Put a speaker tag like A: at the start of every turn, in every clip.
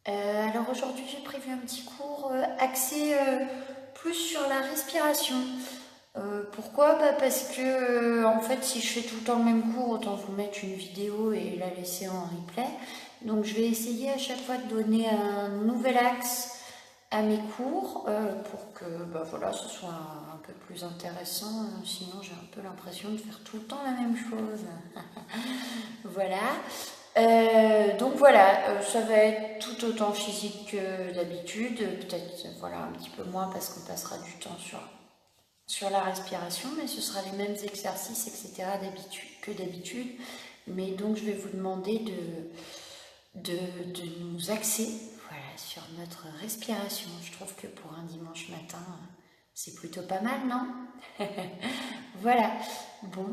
A: Alors aujourd'hui j'ai prévu un petit cours axé plus sur la respiration. Pourquoi? Parce que en fait si je fais tout le temps le même cours, autant vous mettre une vidéo et la laisser en replay. Donc je vais essayer à chaque fois de donner un nouvel axe à mes cours pour que voilà, ce soit un peu plus intéressant. Sinon j'ai un peu l'impression de faire tout le temps la même chose. Voilà. Donc voilà, ça va être tout autant physique que d'habitude, peut-être voilà un petit peu moins parce qu'on passera du temps sur la respiration, mais ce sera les mêmes exercices, etc. que d'habitude. Mais donc je vais vous demander de nous axer voilà, sur notre respiration. Je trouve que pour un dimanche matin, c'est plutôt pas mal, non? Voilà. Bon,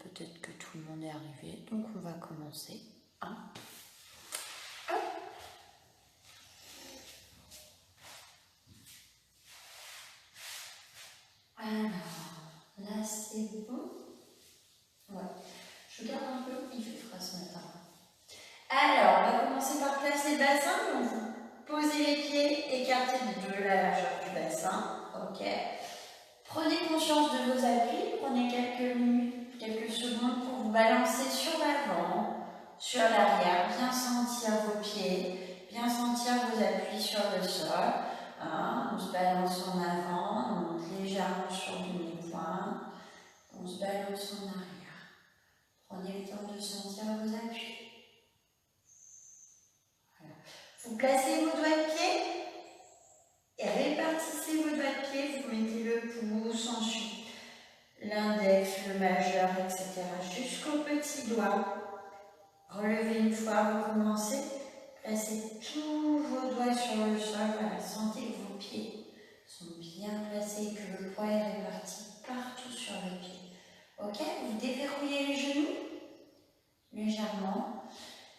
A: peut-être que tout le monde est arrivé, donc on va commencer. Hein. Alors, là c'est bon. Ouais. Je garde un peu, il fait froid ce matin. Alors, on va commencer par placer le bassin. Donc, vous posez les pieds écartés de la largeur du bassin. Ok. Prenez conscience de vos appuis. Prenez quelques minutes, quelques secondes pour vous balancer sur l'avant, sur l'arrière. Bien sentir vos pieds, bien sentir vos appuis sur le sol. Hein, on se balance en avant, on monte légèrement sur le demi-point. On se balance en arrière. Prenez le temps de sentir vos appuis. Voilà. Vous placez vos doigts de pied et répartissez vos doigts de pied. Vous mettez le pouce, ensuite l'index, le majeur, etc. jusqu'au petit doigt. Relevez une fois, recommencez. Placez tous vos doigts sur le sol. Voilà. Sentez que vos pieds sont bien placés, que le poids est réparti partout sur le pied. Ok, vous déverrouillez les genoux légèrement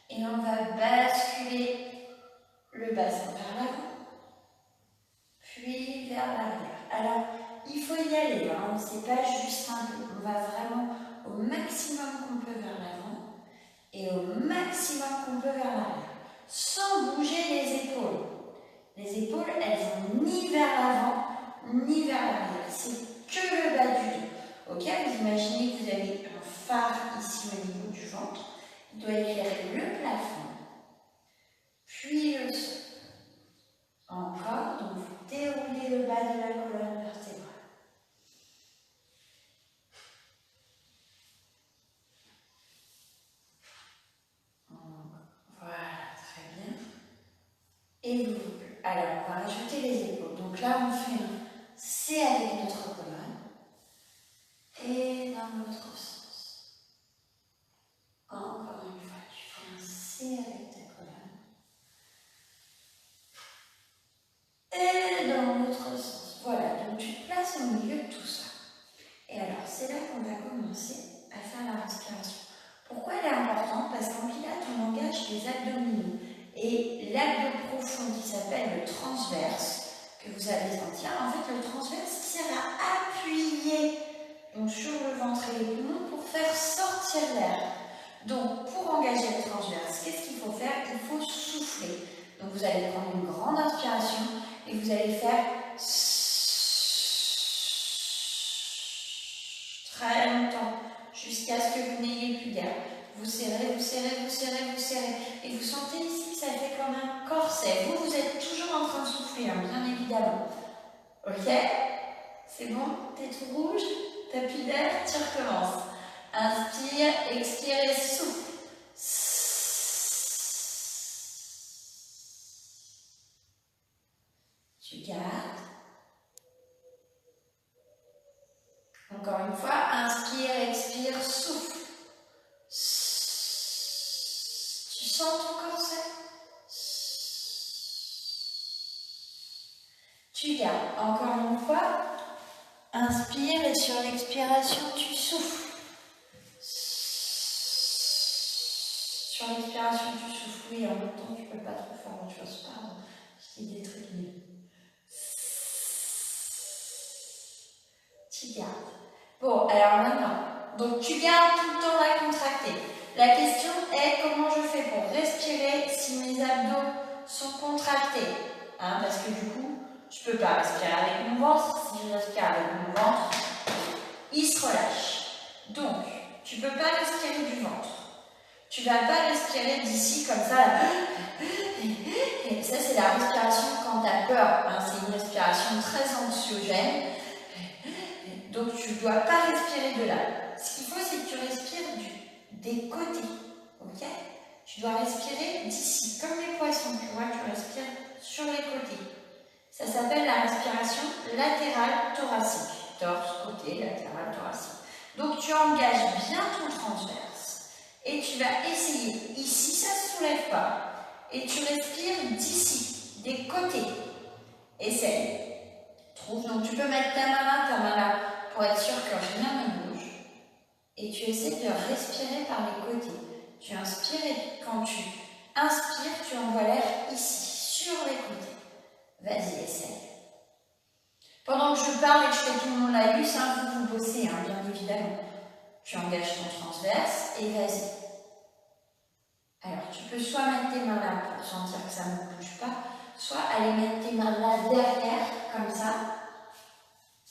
A: et on va basculer le bassin vers l'avant, puis vers l'arrière. Alors, il faut y aller, hein, c'est pas juste un peu, on va vraiment au maximum qu'on peut vers l'avant et au maximum qu'on peut vers l'arrière, sans bouger les épaules. Les épaules, elles vont ni vers l'avant, ni vers l'arrière, c'est que le bas du dos. Ok, vous imaginez que vous avez un phare ici au niveau du ventre, il doit éclairer le plafond, puis le sol. Encore, donc vous déroulez le bas de la colonne vertébrale. Voilà, très bien. Et vous, alors on va rajouter les épaules. Donc là on fait un C avec notre colonne et dans l'autre sens. Encore une fois, tu fais un C avec ta colonne et dans l'autre sens. Voilà, donc tu te places au milieu de tout ça. Et alors c'est là qu'on va commencer à faire la respiration. Pourquoi elle est importante? Parce qu'en pilates, on engage les abdominaux et l'abdo profond qui s'appelle le transverse, que vous allez sentir. En fait, le transverse sert à appuyer donc, sur le ventre et les poumons pour faire sortir l'air. Donc, pour engager le transverse, qu'est-ce qu'il faut faire? Il faut souffler. Donc, vous allez prendre une grande inspiration et vous allez faire très longtemps, jusqu'à ce que vous n'ayez plus d'air. Vous serrez, vous serrez, vous serrez, vous serrez. Et vous sentez ici que ça fait comme un corset. Vous, vous êtes toujours en train de souffler, hein, bien évidemment. Ok? C'est bon? T'es tout rouge? T'as plus d'air? Tu recommences. Inspire, expire et souffle. Tu gardes. Encore une fois, inspire, expire, souffle. Tu sens ton corset? Tu gardes. Encore une fois, inspire et sur l'expiration, tu souffles. Sur l'expiration, tu souffles. Oui, en même temps, tu ne peux pas trop faire autre chose. Pardon, je dis des trucs nuls. Tu gardes. Bon, alors maintenant, donc tu gardes tout le temps la contractée. La question est comment je fais pour respirer si mes abdos hein, parce que du coup, je ne peux pas respirer avec mon ventre. Si je respire avec mon ventre, il se relâche. Donc, tu ne peux pas respirer du ventre. Tu ne vas pas respirer d'ici comme ça. Et ça, c'est la respiration quand tu as peur. Hein, c'est une respiration très anxiogène. Donc, tu ne dois pas respirer de là. Ce qu'il faut, c'est que tu respires des côtés. Ok? Tu dois respirer d'ici, comme les poissons. Tu vois, tu respires sur les côtés. Ça s'appelle la respiration latérale thoracique. Torse, côté, latéral, thoracique. Donc, tu engages bien ton transverse. Et tu vas essayer. Ici, ça ne se soulève pas. Et tu respires d'ici, des côtés. Essaye. Trouve. Donc, tu peux mettre ta main là, pour être sûr que rien ne bouge. Et tu essaies de respirer par les côtés. Tu inspires et quand tu inspires, tu envoies l'air ici, sur les côtés. Vas-y, essaye. Pendant que je parle et que je fais tout le monde la luce, hein, vous bossez, hein, bien évidemment. Tu engages ton transverse et vas-y. Alors, tu peux soit mettre tes mains là pour sentir que ça ne bouge pas, soit aller mettre tes mains là derrière, comme ça,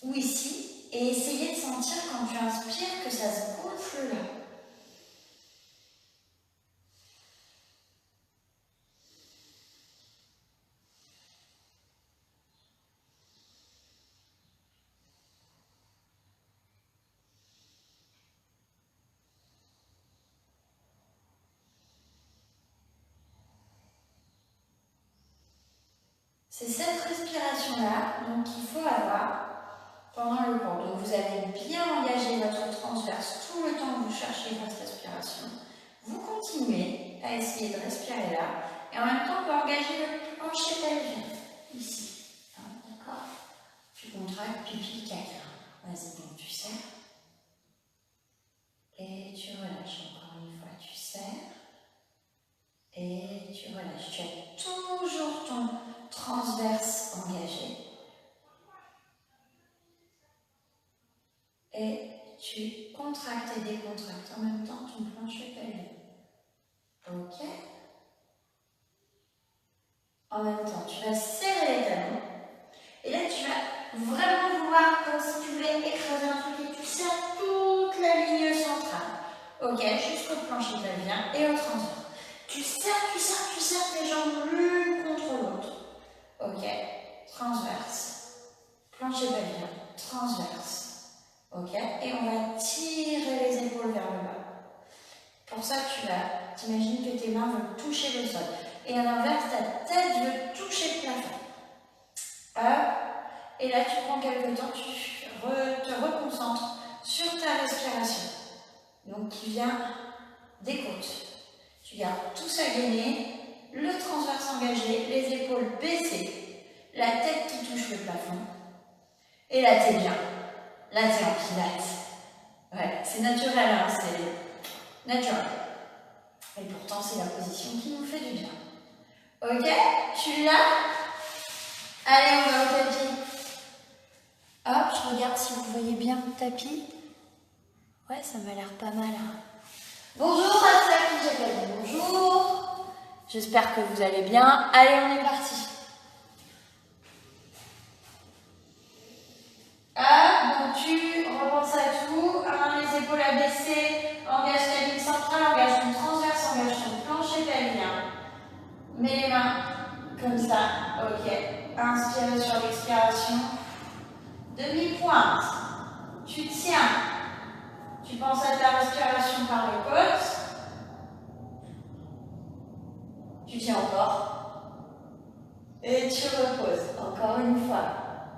A: ou ici, et essayer de sentir quand tu inspires que ça se gonfle là. C'est cette respiration-là qu'il faut avoir pendant le cours. Donc vous avez bien engagé votre transverse tout le temps que vous cherchez votre respiration. Vous continuez à essayer de respirer là. Et en même temps, vous engagez le plancher pelvien, ici. Hein, d'accord? Tu contractes pipi, caca. Vas-y, donc tu serres. Et tu relâches encore une fois. Tu serres. Et tu relâches. Tu as toujours ton transverse engagé. Et tu contractes et décontractes en même temps ton plancher pelvien. Ok? En même temps, tu vas serrer les talons. Et là, tu vas vraiment vouloir, comme si tu voulais écraser un truc et tu serres toute la ligne centrale. Ok? Jusqu'au plancher pelvien et au transverse. Tu serres tes jambes l'une contre l'autre. Ok? Transverse. Plancher pelvien. Transverse. Ok? Et on va tirer les épaules vers le bas. Pour ça, tu vas t'imaginer que tes mains veulent toucher le sol. Et à l'inverse, ta tête veut toucher le plafond. Hop. Et là, tu prends quelques temps, tu te reconcentres sur ta respiration. Donc, qui vient des côtes. Tu gardes tout ça gainé, le transverse engagé, les épaules baissées, la tête qui touche le plafond. Et là, t'es bien. Là, t'es en pilates. Ouais, c'est naturel, hein, c'est naturel. Et pourtant, c'est la position qui nous fait du bien. Ok, tu es là? Allez, on va au tapis. Hop, je regarde si vous voyez bien le tapis. Ouais, ça m'a l'air pas mal. Hein. Bonjour à ceux qui j'appelle. Bonjour. J'espère que vous allez bien. Allez, on est parti. Donc tu repenses à tout. Les épaules abaissées. Engage ta ligne centrale, engage ton transverse, engage ton plancher pelvien. Mets les mains comme ça. Ok. Inspire sur l'expiration. Demi-pointe. Tu tiens. Tu penses à ta respiration par les côtes. Tu tiens encore. Et tu reposes. Encore une fois.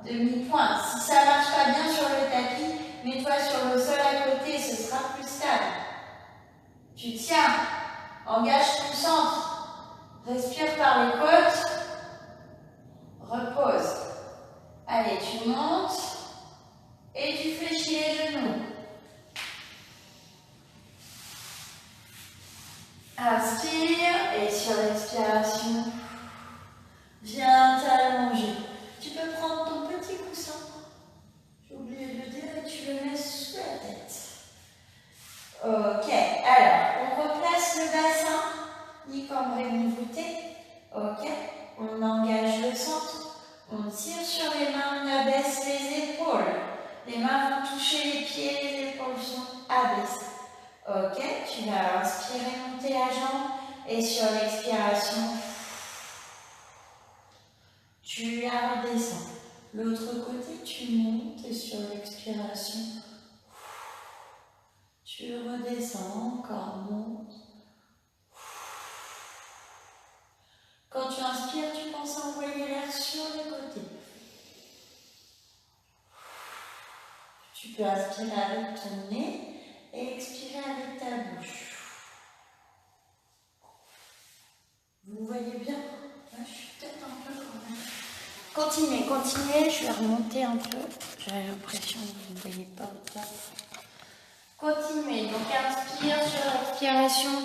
A: Demi-pointe. Si ça ne marche pas bien sur le tapis, mets-toi sur le sol à côté, ce sera plus stable. Tu tiens. Engage ton centre. Respire par les côtes. Repose. Allez, tu montes. Et tu fléchis les genoux. Inspire et sur l'expiration, viens t'allonger. Tu peux prendre ton petit coussin. J'ai oublié de le dire et tu le mets sous la tête. Ok, alors on replace le bassin, ni comme Et sur l'expiration, tu la redescends. L'autre côté, tu montes et sur l'expiration, tu redescends encore, monte. Quand tu inspires, tu penses à envoyer l'air sur les côtés. Tu peux inspirer avec ton nez et expirer avec ta bouche. Vous voyez bien? Je suis peut-être un peu quand même. Continuez, continuez, je vais remonter un peu. J'ai l'impression que vous ne voyez pas autant. Continuez, donc inspire sur l'expiration,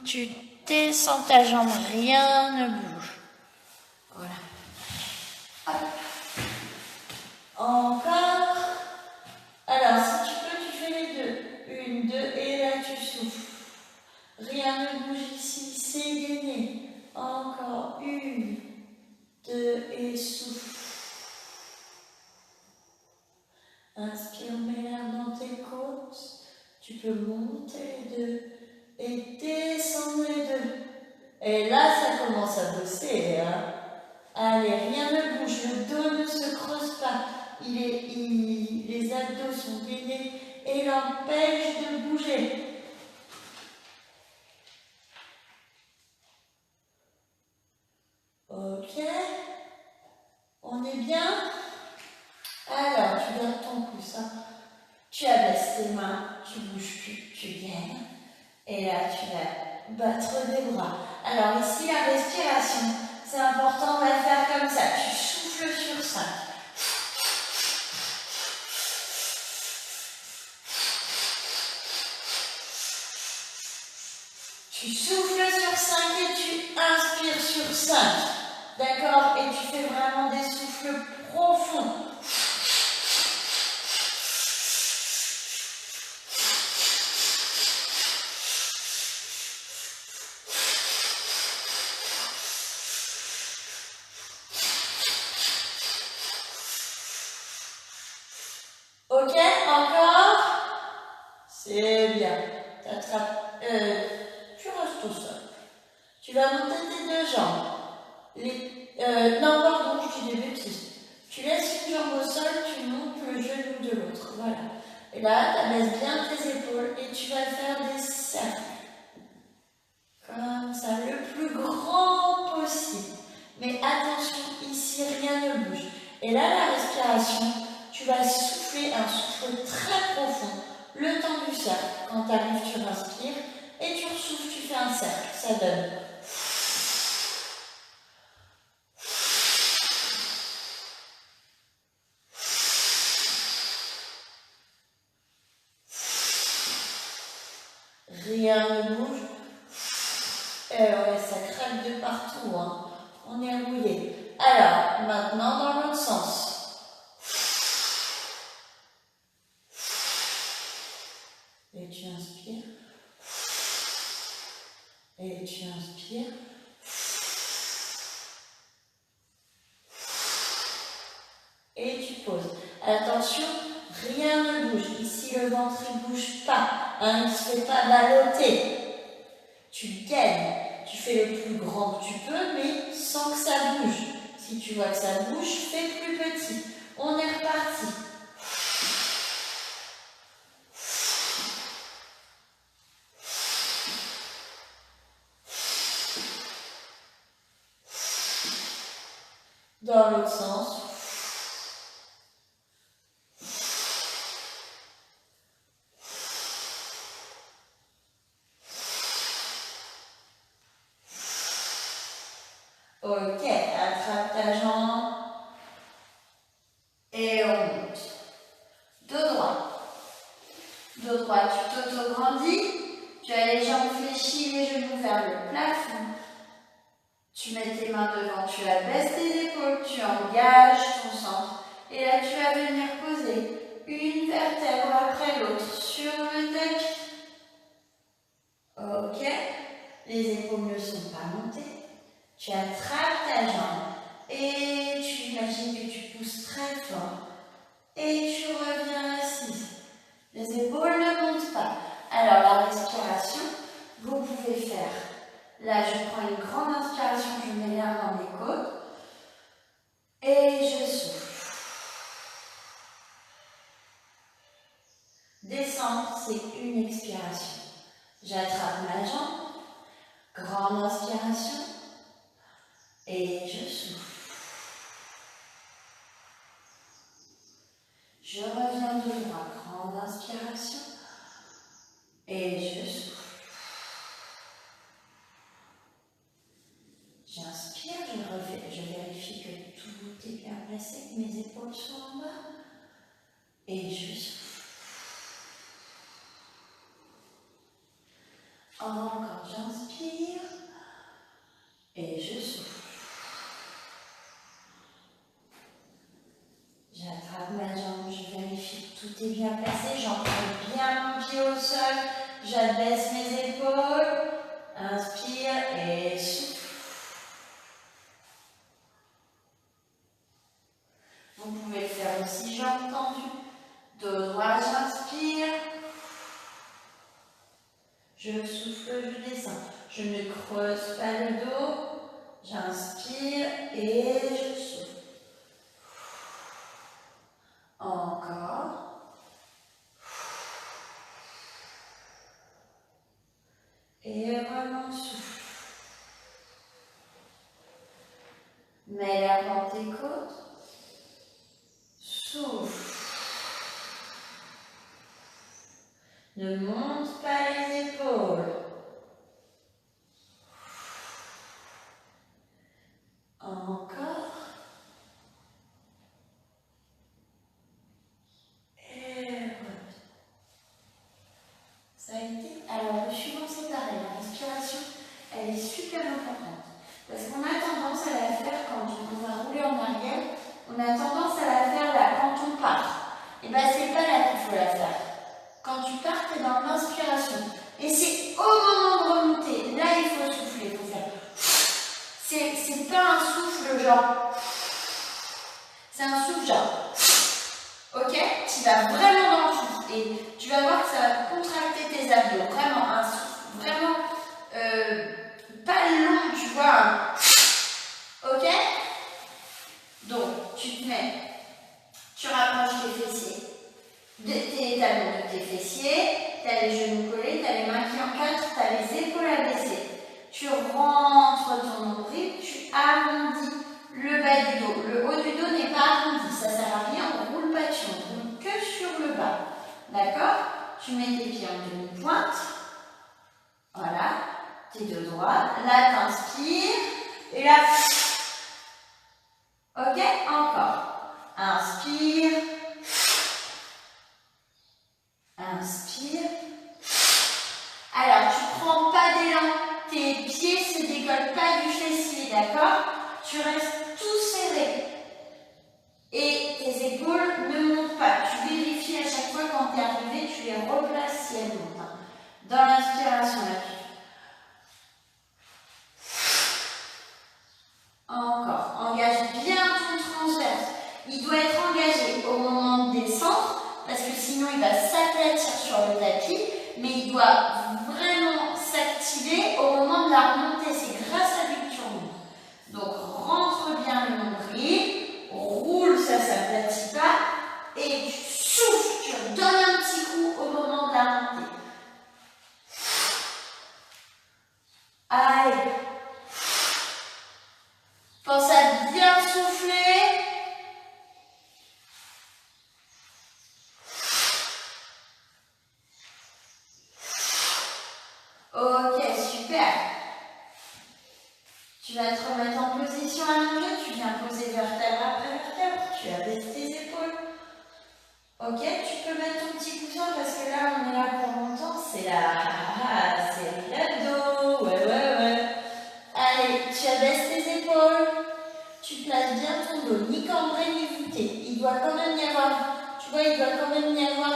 A: tu descends ta jambe, rien ne bouge. Voilà. Hop. Encore. Alors, si tu peux, tu fais les deux. 1, 2, et là tu souffles. Rien ne bouge ici, c'est gainé. Encore 1, 2 et souffle. Inspire, mets l'air dans tes côtes. Tu peux monter les deux et descendre les deux. Et là, ça commence à bosser. Hein. Allez, rien ne bouge, le dos ne se creuse pas. Les abdos sont gainés et l'empêchent de bouger. Ok. On est bien? Alors, tu gardes ton coussin. Tu abaisses tes mains, tu bouges plus, tu gaines. Et là, tu vas battre des bras. Alors ici, la respiration, c'est important, on va le faire comme ça. Tu souffles sur 5. Tu souffles sur 5 et tu inspires sur 5. D'accord? Et tu fais vraiment des souffles profonds. Ok, encore. C'est bien. T'attrapes. Tu restes au sol. Tu vas monter tes deux jambes. Non, pardon, je dis des bêtises. Tu laisses une jambe au sol, tu montes le genou de l'autre. Voilà. Et là, tu abaisses bien tes épaules et tu vas faire des cercles. Comme ça, le plus grand possible. Mais attention, ici, rien ne bouge. Et là, la respiration, tu vas souffler un souffle très profond, le temps du cercle. Quand tu arrives, tu respires et tu ressouffles, tu fais un cercle. Ça donne. Rien ne bouge. Ouais, ça craque de partout. Hein. On est rouillé. Alors, maintenant dans l'autre sens. Et tu inspires. Et tu inspires. Et tu poses. Attention, rien ne bouge. Ici, le ventre ne bouge pas. Hein, il ne se fait pas balloter. Tu gaines. Tu fais le plus grand que tu peux, mais sans que ça bouge. Si tu vois que ça bouge, fais plus petit. On est reparti. Dans l'autre sens. Ok, attrape ta jambe. Et on monte. Dos droit. Dos droit, tu t'auto-grandis. Tu as les jambes fléchies, les genoux vers le plafond. Tu mets tes mains devant, tu abaisses tes épaules, tu engages ton centre. Et là, tu vas venir poser une vertèbre après l'autre sur le tapis. Ok, les épaules ne sont pas montées. Tu attrapes ta jambe et tu imagines que tu pousses très fort. Et tu reviens assise. Les épaules ne montent pas. Alors, la respiration, vous pouvez faire Là, je prends une grande inspiration, je mets l'air dans les côtes. Et je souffle. Descendre, c'est une expiration. J'attrape ma jambe. Grande inspiration. Et je souffle. Je reviens de droite. Grande inspiration. Et je souffle. J'inspire, je vérifie que tout est bien placé, que mes épaules sont en bas. Et je souffle. Encore, j'inspire. Et je souffle. J'attrape ma jambe, je vérifie que tout est bien placé. J'entraîne bien mon pied au sol. J'abaisse mes épaules. Inspire et souffle. Vous pouvez le faire aussi jambes tendues. Dos droit, j'inspire. Je souffle, je descends. Je ne creuse pas le dos. J'inspire et je souffle. Encore. Et vraiment souffle. Mets l'air dans tes côtes. Souffle. Ne monte pas les épaules. Encore. Et reviens. Ça a été. Alors, le suivant, c'est pareil. La respiration, elle est super importante. Parce qu'on a tendance à la faire quand on va rouler en arrière. On a tendance à la faire là quand on part. Et bien, c'est pas là qu'il faut la faire. Quand tu pars, tu es dans l'inspiration. Et c'est au moment de remonter. Là, il faut souffler. Il faut faire. C'est pas un souffle genre. C'est un souffle genre. Ok? Tu vas vraiment dans le souffle. Et tu vas voir que ça va contracter tes abdos. Vraiment, un souffle vraiment pas long, tu vois. Ok? Donc, tu te mets. Tu rapproches tes fessiers. Tes talons de tes fessiers. Tu as les genoux collés, tu as les mains qui encadrent, tu as les épaules abaissées. Tu rentres ton nombril, tu arrondis le bas du dos. Le haut du dos n'est pas arrondi, ça ne sert à rien, on ne roule pas dessus, on roule que sur le bas. D'accord? Tu mets tes pieds en demi-pointe. Voilà, tes deux doigts. Là, tu inspires. Et là, ok? Encore. Inspire. Inspire. Alors, tu ne prends pas d'élan. Tes pieds ne se décollent pas du fessier, d'accord? Tu restes tout serré. Et tes épaules ne montent pas. Tu vérifies à chaque fois quand tu es arrivé, tu les replaces si elles montent. Dans l'inspiration, là. Encore. Engage bien ton transverse. Il doit être engagé au moment de descendre, parce que sinon il va s'aplatir sur le tapis, mais il doit vraiment s'activer au moment de la remontée. C'est grâce à lui que tu remontes. Donc rentre bien le nombril, roule, ça ne s'aplatit pas, et tu souffles, tu redonnes un petit coup au moment de la remontée. Allez. Pense à bien souffler. Ok, super. Tu vas te remettre en position allongée. Tu viens poser vertèbre après vertèbre. Tu abaisses tes épaules. Ok, tu peux mettre ton petit coussin parce que là, on est là pour longtemps. C'est la série d'abdos. Ouais. Allez, tu abaisses tes épaules. Tu places bien ton dos, ni cambré ni voûté. Il doit quand même y avoir, tu vois, il doit quand même y avoir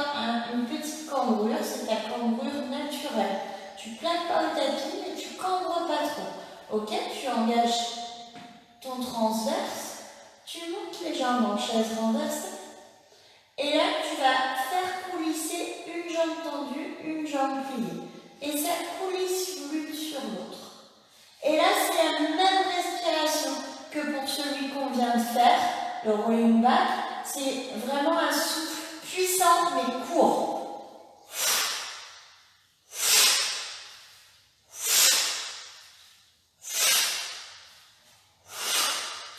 A: une petite cambrure, c'est ta cambrure naturelle. Tu plaques pas au tapis, mais tu cambres pas trop. Ok, tu engages ton transverse, tu montes les jambes en chaise renversée. Et là, tu vas faire coulisser une jambe tendue, une jambe pliée. Et ça coulisse l'une sur l'autre. Et là, c'est la même respiration que pour celui qu'on vient de faire, le rolling back. C'est vraiment un souffle puissant mais court.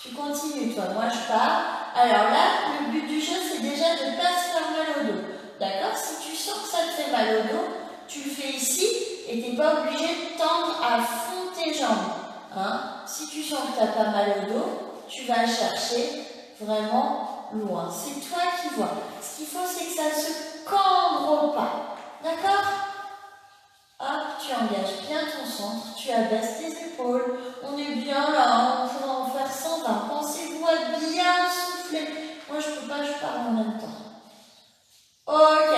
A: Tu continues, toi. Moi, je pars. Alors là, le but du jeu, c'est déjà de ne pas se faire mal au dos. D'accord? Si tu sens que ça te fait mal au dos, tu le fais ici et tu n'es pas obligé de tendre à fond tes jambes. Hein? Si tu sens que tu n'as pas mal au dos, tu vas chercher vraiment loin. C'est toi qui vois. Ce qu'il faut, c'est que ça ne se cambre pas. D'accord? Hop, tu engages bien ton centre, tu abaisses tes épaules. On est bien là, on pourra en faire 120. Pensez-vous à bien souffler. Moi, je ne peux pas, je parle en même temps. Ok,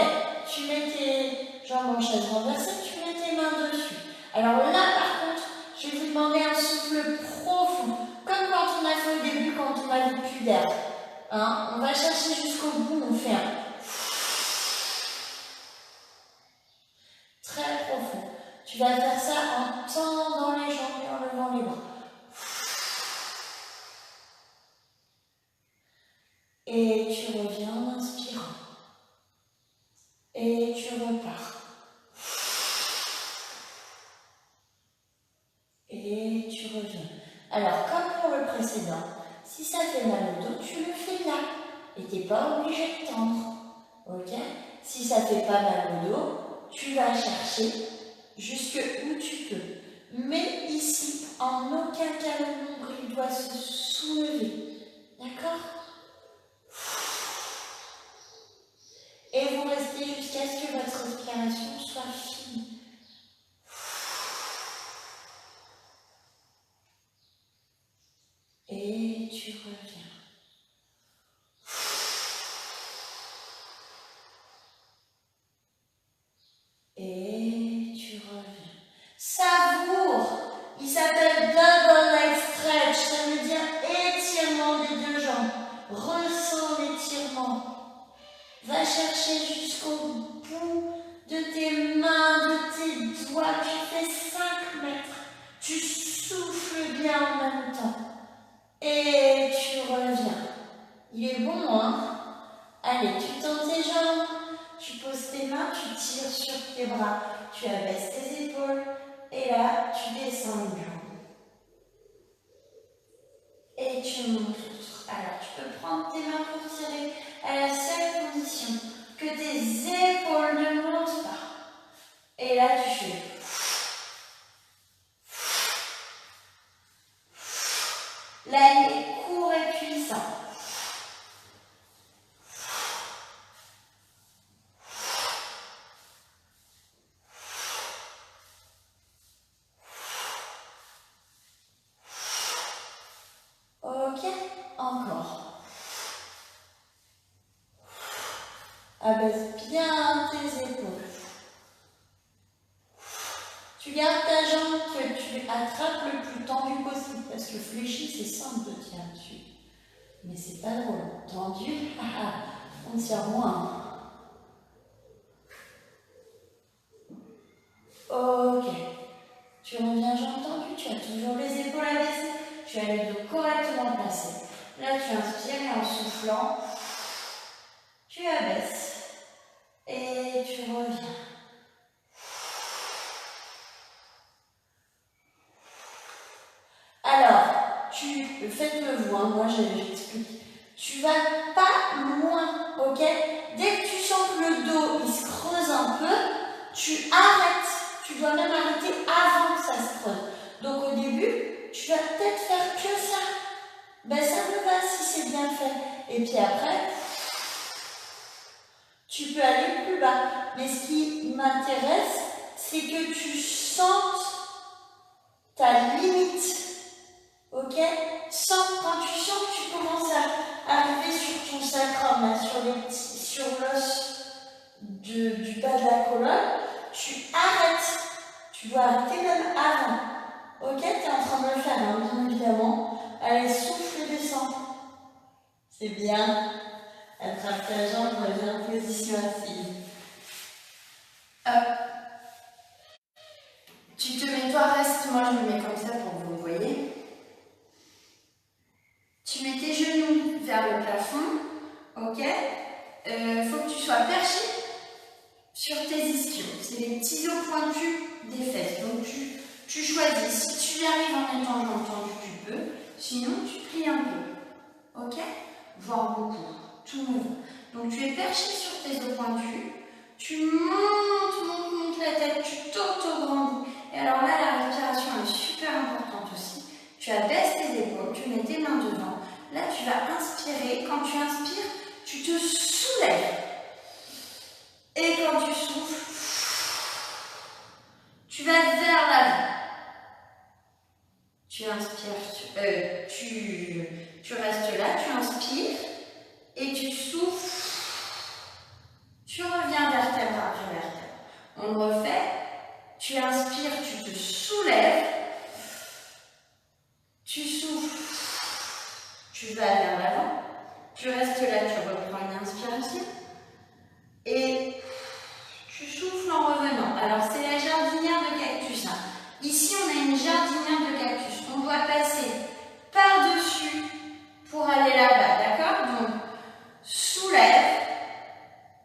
A: tu mets tes jambes en chaise renversée, tu mets tes mains dessus. Alors là, par contre, je vais vous demander un souffle profond, comme quand on a fait au début, quand on n'avait plus d'air. Hein? On va chercher jusqu'au bout, on fait un très profond. Tu vas faire ça en tendant les jambes et en levant les bras. Et tu reviens en inspirant. Et tu repars. Et tu reviens. Alors, comme pour le précédent, si ça fait mal au dos, tu le fais là. Et tu n'es pas obligé de tendre. Ok? Si ça fait pas mal au dos, tu vas chercher jusque où tu peux. Mais ici, en aucun cas le nombril doit se soulever. D'accord? Et vous restez jusqu'à ce que votre respiration soit finie. Et tu reviens. Et tu reviens. Savoure. Il s'appelle double leg stretch. Ça veut dire étirement des deux jambes. Ressens l'étirement. Va chercher jusqu'au bout de tes mains, de tes doigts. Tu fais 5 mètres. Tu souffles bien en même temps. Et tu reviens. Il est bon, hein? Allez, tu tends tes jambes. Tu poses tes mains, tu tires sur tes bras. Tu abaisses tes épaules. Et là, tu descends les jambes. Et tu montes. Alors, tu peux prendre tes mains pour tirer à la seule condition que tes épaules ne montent pas. Et là, tu fais. Là, il est court et puissant. Ok, encore. Abaisse bien tes épaules. Tu gardes ta jambe que tu attrapes le plus tendu possible parce que fléchi, c'est simple de tirer dessus. Mais c'est pas drôle. Tendu, on tire moins. Ok. Tu reviens jambes tendues, tu as toujours les épaules abaissées, tu as les dos correctement placés. Là, tu inspires et en soufflant, tu abaisses et tu reviens. Alors, faites-le vous, hein, moi j'explique. Tu vas pas loin, ok? Dès que tu sens que le dos il se creuse un peu, tu arrêtes. Tu dois même arrêter avant que ça se creuse. Donc au début, tu vas peut-être faire que ça. Ben ça me va si c'est bien fait. Et puis après, tu peux aller plus bas. Mais ce qui m'intéresse, c'est que tu sentes ta limite. Ok? Quand tu sens que tu commences à arriver sur ton sacrum, là, sur l'os du bas de la colonne, tu arrêtes. Tu dois arrêter même avant. Ok? Tu es en train de le faire, hein, bien évidemment. Allez, souffle et descends. C'est bien. Attrape ta jambe, reviens en position assise. Hop. Tu te mets, toi, reste. Moi, je me mets comme ça pour vous. choisis. Si tu y arrives en étant jambes tendues, tu peux. Sinon, tu plies un peu. Ok? Voire beaucoup. Tout me va. Donc, tu es perché sur tes os pointus. Tu montes la tête. Tu t'ôtes au grand bout. Et alors là, la respiration est super importante aussi. Tu abaisses tes épaules. Tu mets tes mains devant. Là, tu vas inspirer. Quand tu inspires, tu te soulèves. Et quand tu souffles, tu vas vers l'avant. Tu inspires, tu restes là, tu inspires et tu souffles. Tu reviens vertèbre après vertèbre. On le refait. Tu inspires, tu te soulèves. Tu souffles. Tu vas vers l'avant. Tu restes là, tu reprends une inspiration. Et tu souffles en revenant. Alors, c'est la jardinière de cactus. Hein. Ici, on a une jardinière de cactus. On doit passer par-dessus pour aller là-bas. D'accord? Donc, soulève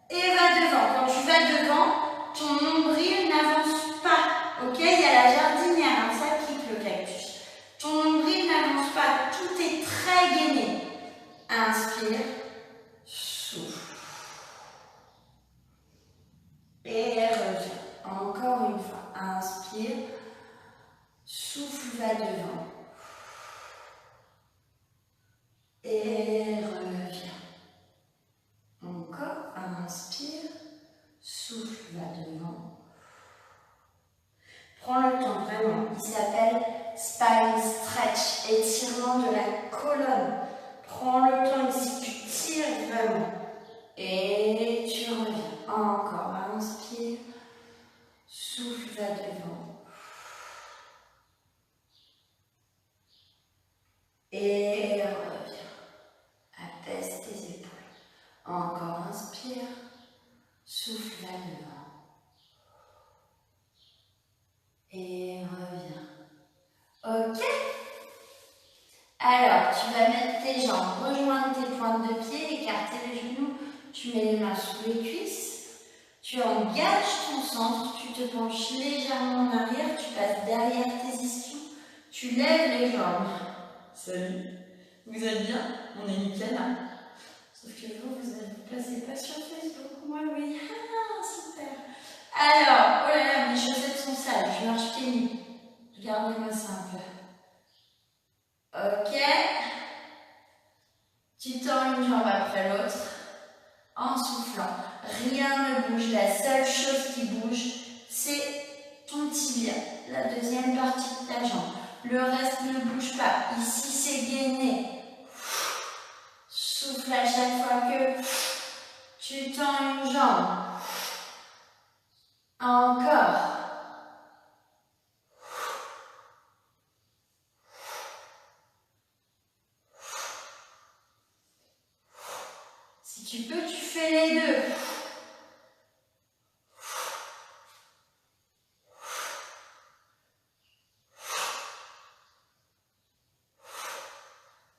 A: et va devant. Quand tu vas devant, ton nombril n'avance pas. Ok? Il y a la jardinière, hein, ça pique le cactus. Ton nombril n'avance pas. Tout est très gainé. Inspire, souffle. Et reviens. Encore une fois. Inspire. Souffle, va devant. Et reviens. Encore. Inspire. Souffle, va devant. Prends le temps, vraiment. Il s'appelle spine stretch, étirement de la colonne. Prends le temps ici, tu tires vraiment. Et tu reviens. Encore. Inspire. Souffle, va devant. Et reviens. Abaisse tes épaules. Encore. Inspire. Souffle, va devant. Et reviens. Ok? Alors, tu vas mettre tes jambes, rejoindre tes pointes de pied, écarter les genoux. Tu mets les mains sous les cuisses. Tu engages ton centre. Tu te penches légèrement en arrière. Tu passes derrière tes ischions. Tu lèves les jambes. Salut. Vous êtes bien? On est nickel, hein? Sauf que vous ne passez pas sur Facebook. Moi, oui. Ah, super. Alors, oh là là, mes chaussettes sont sales. Je marche pieds nus. Regardez-moi ça un peu. Ok. Tu tends une jambe après l'autre en soufflant. Rien ne bouge. La seule chose qui bouge, c'est ton tibia, la deuxième partie de ta jambe. Le reste ne bouge pas. Ici, c'est gainé. Souffle à chaque fois que tu tends une jambe. Encore. Si tu peux, tu fais les deux.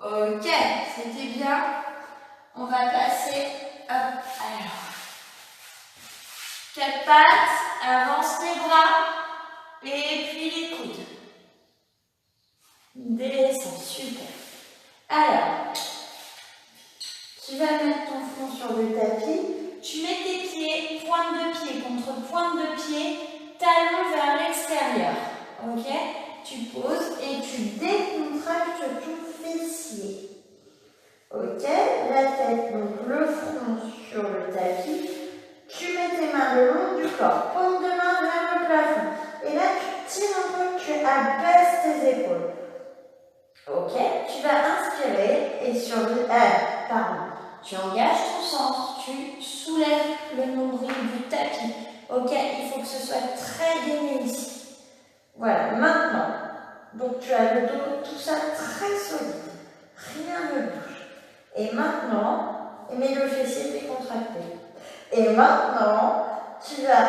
A: Ok, c'était bien. On va passer, hop, alors. 4 pattes, avance les bras et puis les coudes. Descends, super. Alors, tu vas mettre ton front sur le tapis. Tu mets tes pieds, pointe de pied contre pointe de pied, talon vers l'extérieur. Ok? Tu poses et tu décontractes ton fessier. Ok? La tête, donc le front sur le tapis. Tu mets tes mains le long du corps, paume de main vers le plafond. Et là, tu tires un peu, tu abaisses tes épaules. Ok, tu vas inspirer et sur le... tu engages ton centre, tu soulèves le nombril du tapis. Ok, il faut que ce soit très gainé ici. Voilà, maintenant, donc tu as le dos, tout ça très solide. Rien ne bouge. Et maintenant, mais le fessier est décontracté. Et maintenant, tu vas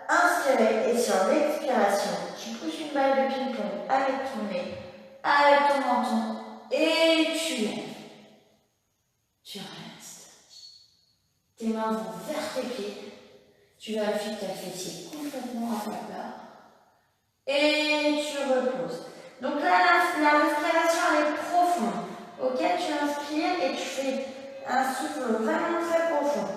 A: inspirer et sur l'expiration, tu pousses une balle de ping-pong avec ton nez, avec ton menton et tu lèves. Tu restes. Tes mains vont vers tes pieds. Tu vérifies que ta fessier complètement à plat. Et tu reposes. Donc là, la respiration, elle est profonde. Ok, tu inspires et tu fais un souffle vraiment très profond.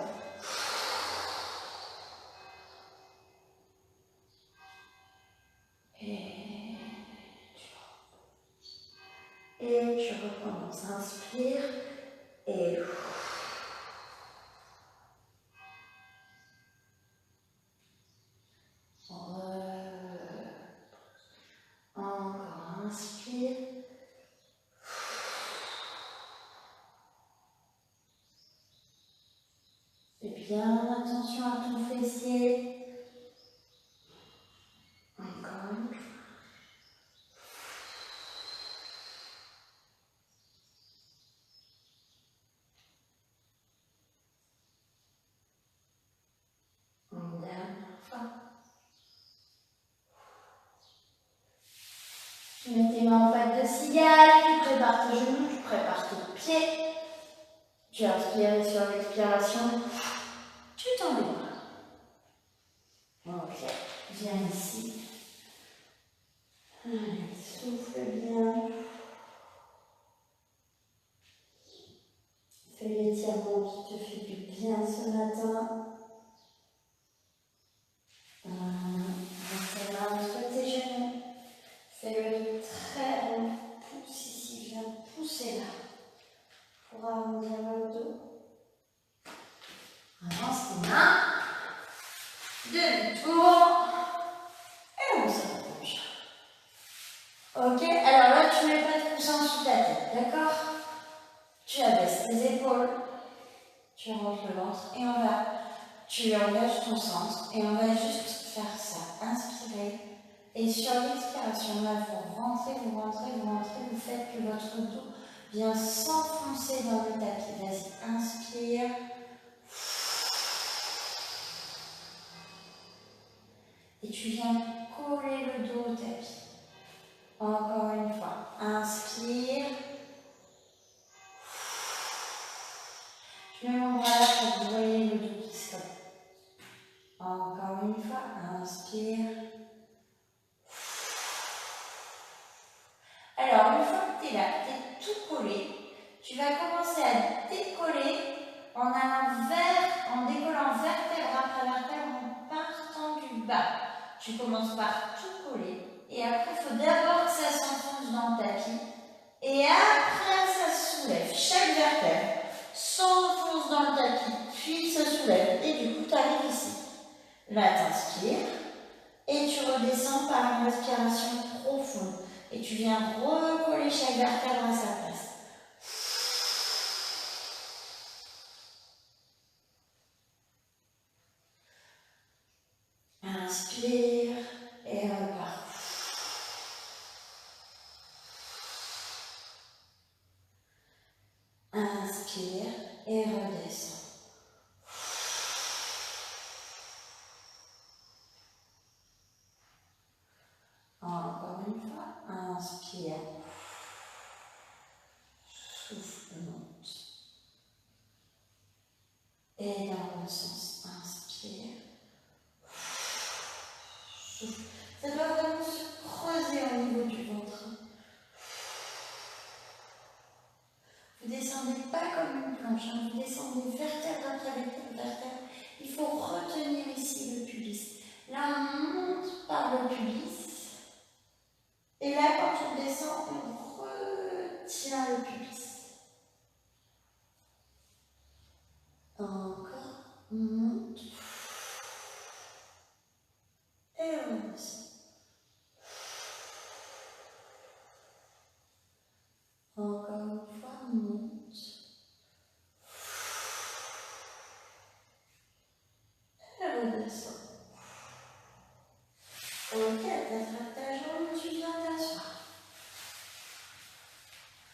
A: Et tu recommences. Inspire et... Encore, inspire. Fais bien attention à ton fessier. Encore une fois. Une dernière fois. Tu mets tes mains en patte de cigale, tu prépares tes genoux, tu prépares tes pieds. Tu inspires et sur l'expiration, tu t'en vas. Ok, viens ici. Allez, souffle bien. Fais l'étirement qui te fait du bien ce matin. Mets tes mains entre tes genoux. Fais-le très rond. Pousse ici, viens pousser là. Pour arrondir le dos. Avance tes mains. Demi-tour. Et on se rebouge. Ok, alors là tu mets pas de coussin sous ta tête, d'accord? Tu abaisses tes épaules. Tu ranges le ventre et tu engages ton centre et on va juste faire ça. Inspirez. Et sur l'expiration, là, vous rentrez, vous faites que votre dos vient s'enfoncer dans le tapis. Vas-y, inspire. Et tu viens coller le dos au tapis. Encore une fois, inspire. Je mets mon bras là pour que vous voyez le dos qui se colle. Encore une fois, inspire. Alors, une fois que tu es là, tu es tout collé, tu vas commencer à décoller en décollant vertèbre après vertèbre en partant du bas. Tu commences par tout coller et après, il faut d'abord que ça s'enfonce dans le tapis et après, ça se soulève. Chaque vertèbre s'enfonce dans le tapis, puis se soulève et du coup, tu arrives ici. Là, tu inspires et tu redescends par une respiration profonde. Et tu viens recoller chaque vertèbre à sa place. Inspire et repars. Inspire et redescends. Encore une fois, inspire. Souffle, monte. Et dans le sens, inspire. Souffle. Ça doit vraiment se creuser au niveau du ventre. Vous ne descendez pas comme une planche, hein. Vous descendez vertèbre après vertèbre. Il faut retenir ici le pubis. Là, on monte par le pubis. Et là, quand on descend, on retient le pubis. Encore, on monte. Et on descend. Encore une fois, on monte. Et on descend. Ok, t'attrapes ta jambe, tu viens t'asseoir.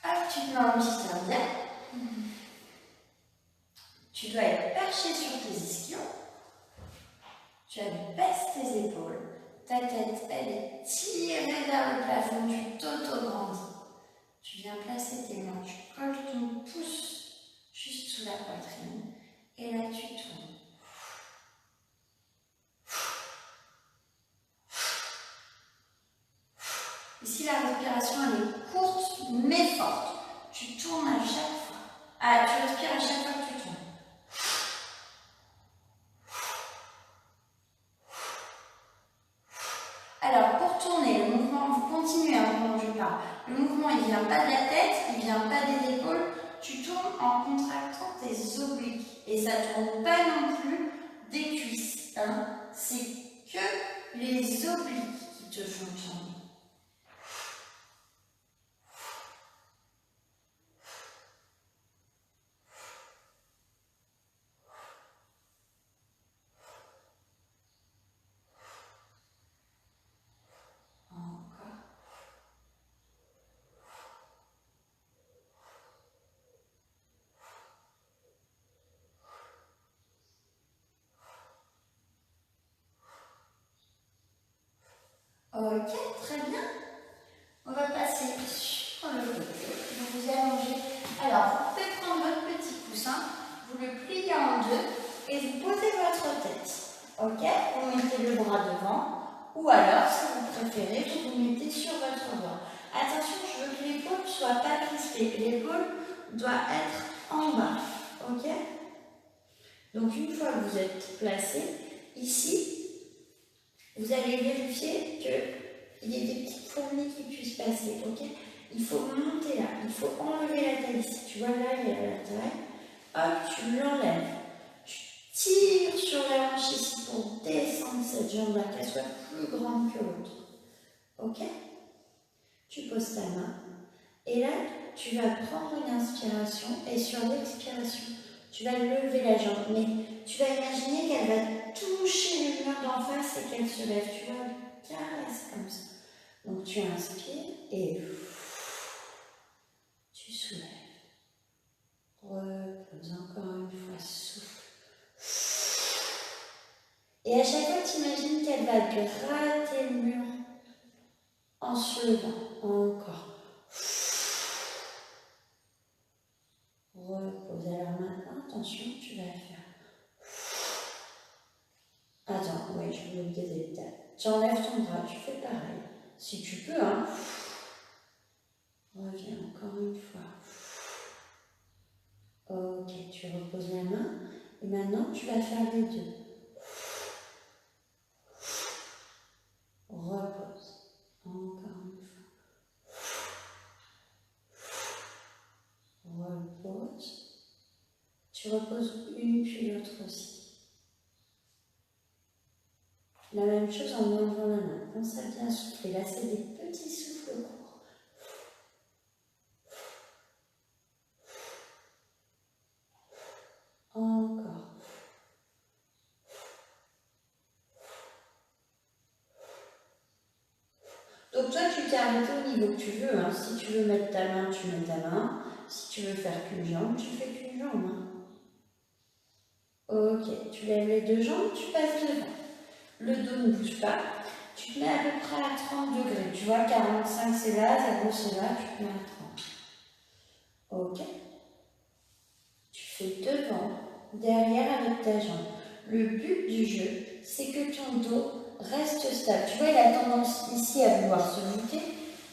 A: Hop, tu te mets en petit indien. Tu dois être perché sur tes ischions. Tu abaisses tes épaules. Ta tête, elle est tirée vers le plafond. Tu t'auto-grandis. Tu viens placer tes mains. Tu colles ton pouce juste sous la poitrine. Et là, tu tournes. si la respiration elle est courte mais forte, tu tournes à chaque fois. Ah, tu respires à chaque fois que tu tournes. Alors, pour tourner, le mouvement, vous continuez à moment où je parle. Le mouvement, il ne vient pas de la tête, il ne vient pas des épaules. Tu tournes en contractant tes obliques. Et ça ne tourne pas non plus des cuisses. Hein. C'est que les obliques qui te font tourner. Ok, très bien. On va passer sur le côté. Vous vous allongez. Alors, vous pouvez prendre votre petit coussin, vous le pliez en deux et vous posez votre tête. Ok, vous mettez le bras devant ou alors, si vous préférez, vous vous mettez sur votre bras. Attention, je veux que l'épaule ne soit pas crispée. L'épaule doit être en bas. Ok? Donc, une fois que vous êtes placé, ici, vous allez vérifier qu'il y ait des petites fourmis qui puissent passer, ok? Il faut monter là, il faut enlever la taille ici. Tu vois là, il y a la taille. Hop, tu l'enlèves. Tu tires sur la hanche ici pour descendre cette jambe-là, qu'elle soit plus grande que l'autre. Ok? Tu poses ta main. Et là, tu vas prendre une inspiration et sur l'expiration, tu vas lever la jambe. Mais tu vas imaginer qu'elle va toucher le mur d'en face et qu'elle se lève. Tu vois, elle caresse comme ça. Donc tu inspires et tu soulèves. Repose encore une fois, souffle. Et à chaque fois, tu imagines qu'elle va gratter le mur en se levant. Encore. Repose. Alors maintenant, attention, tu vas faire. Attends, oui, je voulais oublier des détails. Tu enlèves ton bras, tu fais pareil. Si tu peux, hein. Reviens encore une fois. Ok, tu reposes la main. Et maintenant, tu vas faire les deux. Repose. Encore une fois. Repose. Tu reposes une puis l'autre aussi. La même chose en enlevant la main. Pense à bien souffler. Là, c'est des petits souffles courts. Encore. Donc toi, tu t'es arrêté au niveau que tu veux. Hein. Si tu veux mettre ta main, tu mets ta main. Si tu veux faire qu'une jambe, tu fais qu'une jambe. Hein. Ok, tu lèves les deux jambes, tu passes devant. Le dos ne bouge pas. Tu te mets à peu près à 30 degrés. Tu vois, 45 c'est là, 0 c'est là, tu te mets à 30. Ok. Tu fais devant, derrière avec ta jambe. Le but du jeu, c'est que ton dos reste stable. Tu vois, il a tendance ici à vouloir se monter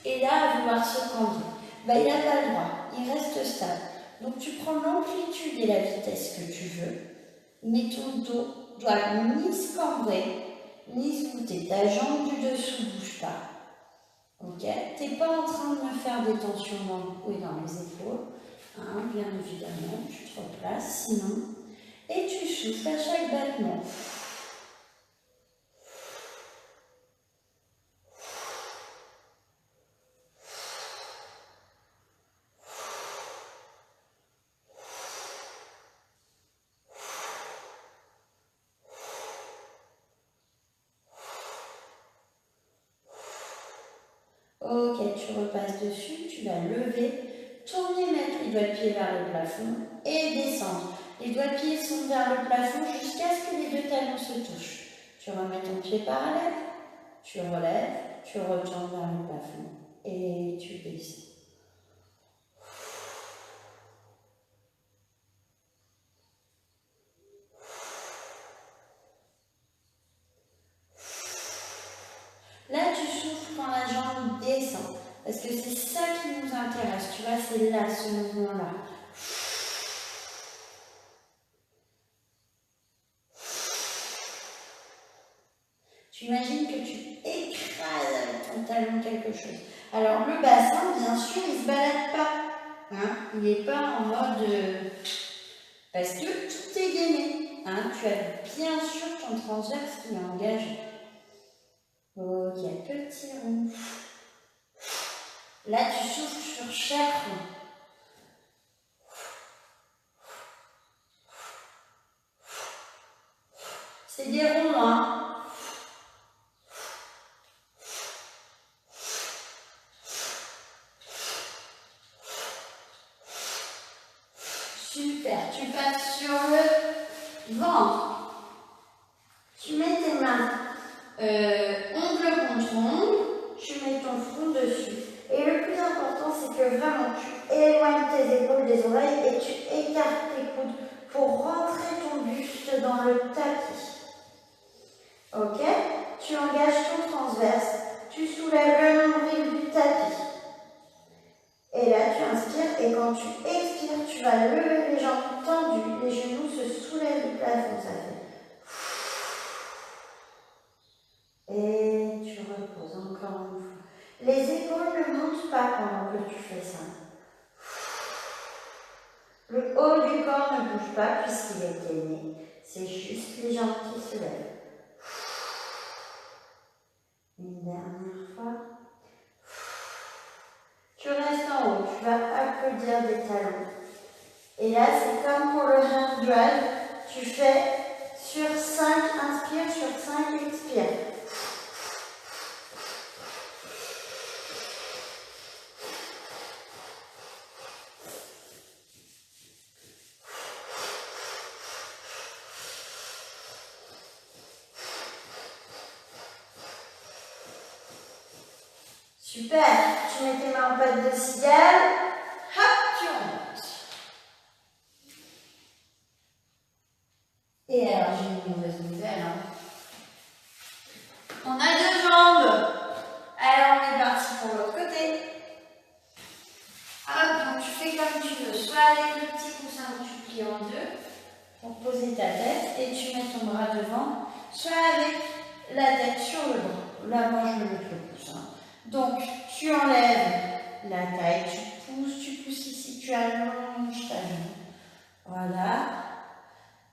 A: et là à vouloir se cambrer. Bah, il n'a pas le droit, il reste stable. Donc tu prends l'amplitude et la vitesse que tu veux, mais ton dos doit ni se cambrer, ni se monter. Ta jambe du dessous ne bouge pas. Ok? Tu n'es pas en train de me faire des tensions dans le cou et dans les épaules. Hein, bien évidemment, tu te replaces, sinon. Et tu souffles à chaque battement. Ok, tu repasses dessus, tu vas lever, tourner, mettre les doigts de pied vers le plafond et descendre. Les doigts de pied sont vers le plafond jusqu'à ce que les deux talons se touchent. Tu remets ton pied parallèle, tu relèves, tu retournes vers le plafond et tu descends. Là, tu souffles quand la jambe descend. m'intéresse. Tu vois, c'est là, ce mouvement-là. Tu imagines que tu écrases avec ton talon quelque chose. Alors, le bassin, bien sûr, il ne se balade pas. Hein, il n'est pas en mode... parce que tout est gainé. Hein, tu as bien sûr ton transverse qui est engagé. Ok, petit rond. Là, tu souffles sur chaque rond. C'est des ronds, hein. Super, tu passes sur le ventre. Tu mets tes mains ongle contre ongle, tu mets ton front dessus. Et le plus important, c'est que vraiment tu éloignes tes épaules des oreilles et tu écartes tes coudes pour rentrer ton buste dans le tapis. Ok? Tu engages ton transverse, tu soulèves le nombril du tapis. Et là, tu inspires et quand tu expires, tu vas lever les jambes tendues, les genoux se soulèvent du plafond, ça fait. Et tu reposes encore une fois. Les épaules ne montent pas pendant que tu fais ça. Le haut du corps ne bouge pas puisqu'il est gainé. C'est juste les jambes qui se lèvent. Une dernière fois. Tu restes en haut, tu vas applaudir des talons. Et là, c'est comme pour le hand drive. Tu fais sur 5, inspire, sur 5, expire. Super, tu mets tes mains en patte de cigale, hop, tu remontes. Et alors, j'ai une mauvaise nouvelle. Hein. On a 2 jambes. Alors, on est parti pour l'autre côté. Hop, donc tu fais comme tu veux, soit avec le petit coussin que tu plies en 2 pour poser ta tête et tu mets ton bras devant, soit avec la tête sur le bras. Là, moi, je vais mettre le coussin. Donc, tu enlèves la taille, tu pousses ici, tu allonges ta jambe. Voilà.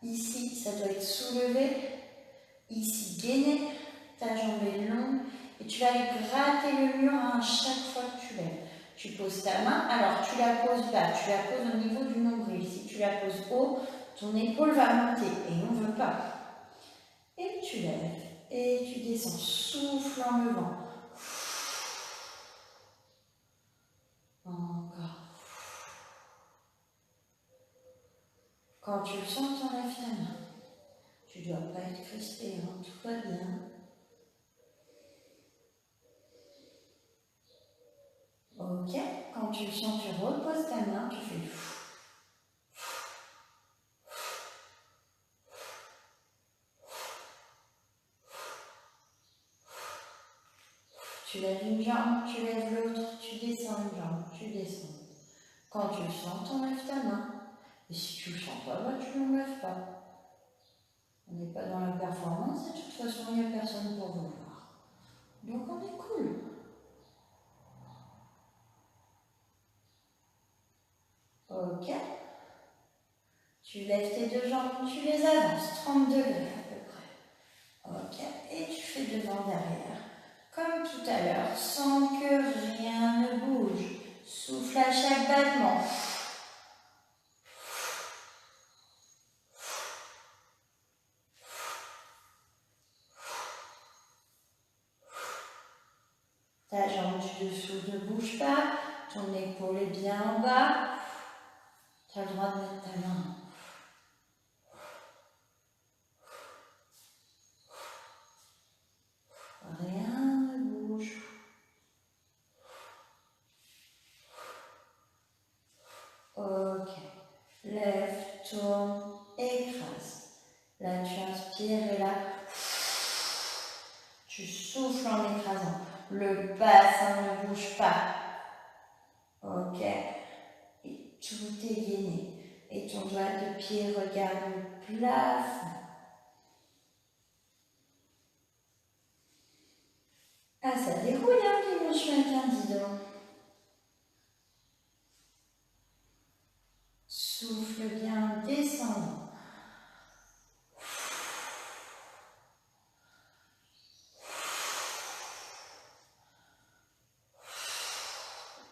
A: Ici, ça doit être soulevé. Ici, gainé. Ta jambe est longue. Et tu vas aller gratter le mur à chaque fois que tu lèves. Tu poses ta main. Alors, tu la poses bas. Tu la poses au niveau du nombril. Si tu la poses haut, ton épaule va monter. Et on ne veut pas. Et tu lèves. Et tu descends. Souffle en levant. Encore. Quand tu le sens, tu enlèves ta main. Tu ne dois pas être crispé, hein, tout va bien. Ok, quand tu le sens, tu reposes ta main, tu fais tu lèves une jambe, tu lèves l'autre, tu descends une jambe, tu descends. Quand tu le sens, tu enlèves ta main. Et si tu ne le sens pas, bah, tu ne l'enlèves pas. On n'est pas dans la performance et de toute façon, il n'y a personne pour vous voir. Donc on est cool. Ok. Tu lèves tes 2 jambes, tu les avances, 30 degrés à peu près. Ok. Et tu fais devant derrière. Comme tout à l'heure, sans que rien ne bouge. Souffle à chaque battement. Ta jambe du dessous ne bouge pas. Ton épaule est bien en bas. Tu as le droit de mettre ta main. Rien ne bouge. Ok. Lève, tourne, écrase. Là, tu inspires et là, tu souffles en écrasant. Le bassin ne bouge pas. Ok. Et tout est gainé. Et ton doigt de pied regarde le plafond. Ah, ça déroule, hein, dimanche matin, dis donc. Souffle bien, descend.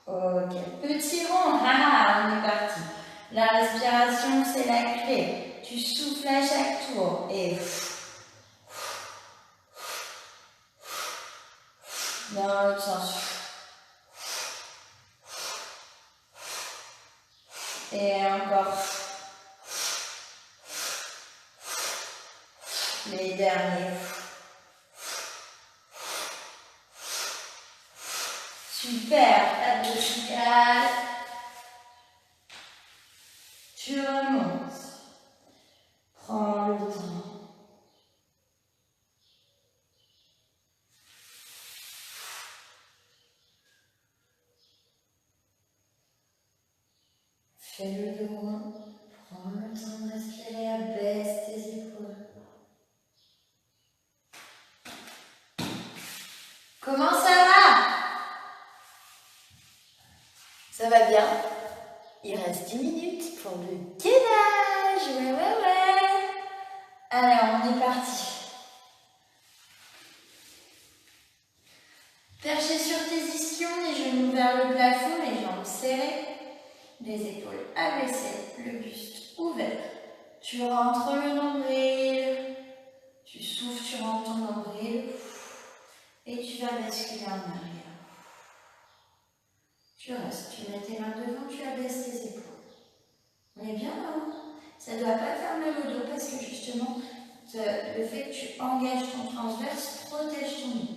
A: Ok, petit rond, on est parti. La respiration, c'est la clé. Tu souffles à chaque tour et dans l'autre sens. Et encore. Les derniers. Super, abdominal. Tu remontes. Prends le temps. Fais le dos rond. Prends le temps de respirer, abaisse tes épaules. Comment ça va? Ça va bien? Il reste 10 minutes pour le gainage. Ouais. Alors, on est parti. Perché sur tes ischions, les genoux vers le plafond, les jambes serrées, les épaules abaissées, le buste ouvert. Tu rentres le nombril. Tu souffles, tu rentres ton nombril. Et tu vas basculer en arrière. Tu restes, tu mets tes mains devant, tu abaisses tes épaules. On est bien là, hein? Ça ne doit pas faire mal au dos parce que justement, le fait que tu engages ton transverse protège ton dos.